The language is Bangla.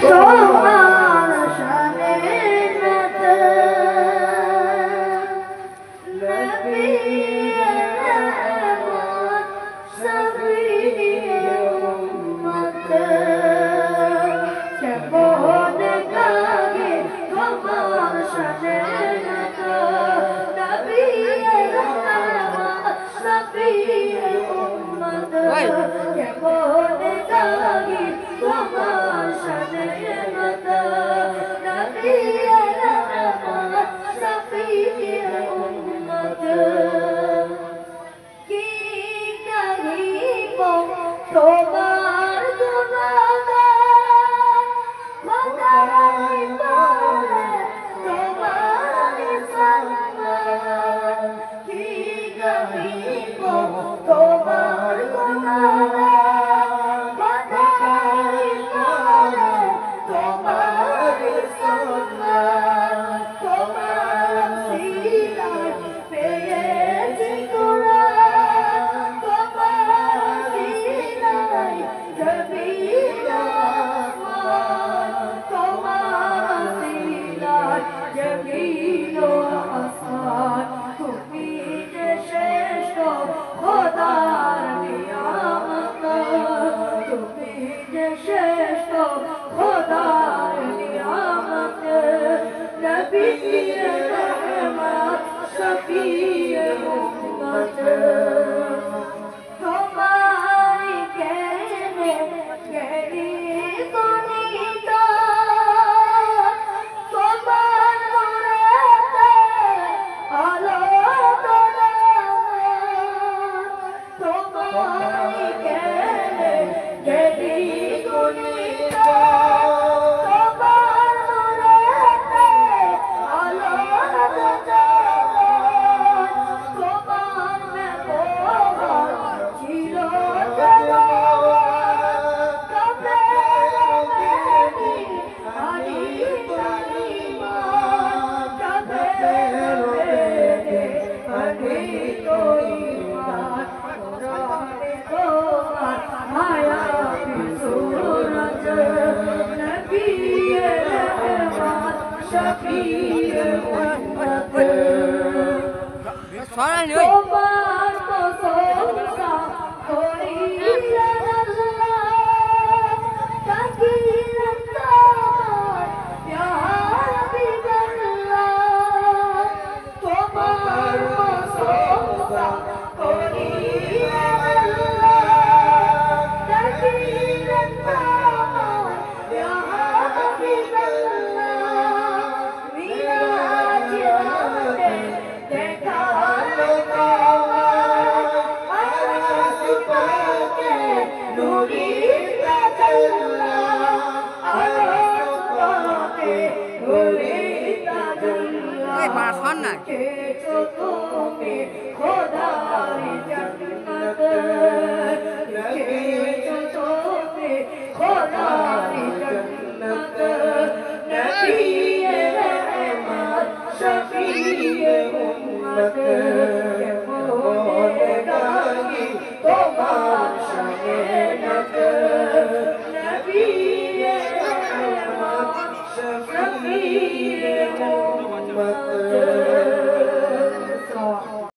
তোমার শানে নাত নবী রহমত সফি উম্মত কেমন লাগে তোমার শানে নাত নবী রহমত সফি উম্মত কেমন লাগে তোমার শানে নাত নবী রহমত সফি উম্মত কি করিব তোমার গুণগান খোদাই পারে তোমার সম্মান কি করিব তোমার গুণগান খোদাই পারে তোমার সম্মান তোমার সিলাই পেয়েছি কুরআন তোমার সিলাই জমিন আসমান তোমার সিলাই জমিন আসমান তুমি যে শ্রেষ্ঠ খোদার নিয়ামত তুমি যে শ্রেষ্ঠ খোদার নিয়ামত নবী রহমত সফি উম্মত তোমার জ্ঞানে জ্ঞানী গণিত তোমার নূরেতে আলো তোমার জ্ঞানে জ্ঞানী গণিত তোমার নূরেতে আলো তোমার ব্যবহার ছিল তোমার প্রশংসা করি তোমার প্রশংসা করি খোদার জন্নত